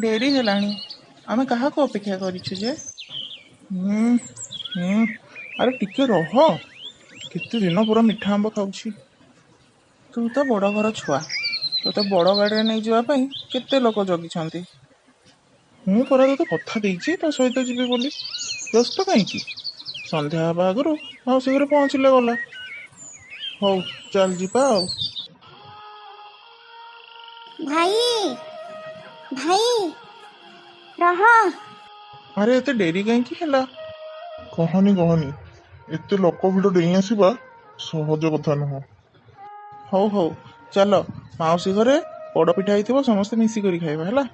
ଡେରି ହେଲାଣି। ଆମେ କାହାକୁ ଅପେକ୍ଷା କରିଛୁ ଯେ? ଆରେ ଟିକେ ରହ। କେତେ ଦିନ ପୁରା ମିଠା ଆମ୍ବ ଖାଉଛି। ତୁ ତ ବଡ଼ ଘର ଛୁଆ, ତୋତେ ବଡ଼ ଗାଡ଼ିରେ ନେଇଯିବା ପାଇଁ କେତେ ଲୋକ ଜଗିଛନ୍ତି। ମୁଁ ପରା ତୋତେ କଥା ଦେଇଛି ତୋ ସହିତ ଯିବି ବୋଲି। ବ୍ୟସ୍ତ କାହିଁକି? ସନ୍ଧ୍ୟା ହେବା ଆଗରୁ ମାଉସୀ ଘରେ ପହଞ୍ଚିଲେ ଗଲା। ହଉ ଚାଲ ଯିବା ଆଉ। ଭାଇ ଭାଇ ରହ। ଆରେ ଏତେ ଡେରି କାହିଁକି ହେଲା? କହନି କହନି, ଏତେ ଲୋକ ଭିଡ଼ ଡେଇଁ ଆସିବା ସହଜ କଥା ନୁହଁ। ହଉ ହଉ ଚାଲ, ମାଉସୀ ଘରେ ପୋଡ଼ପିଠା ହେଇଥିବ, ସମସ୍ତେ ମିଶିକରି ଖାଇବା ହେଲା।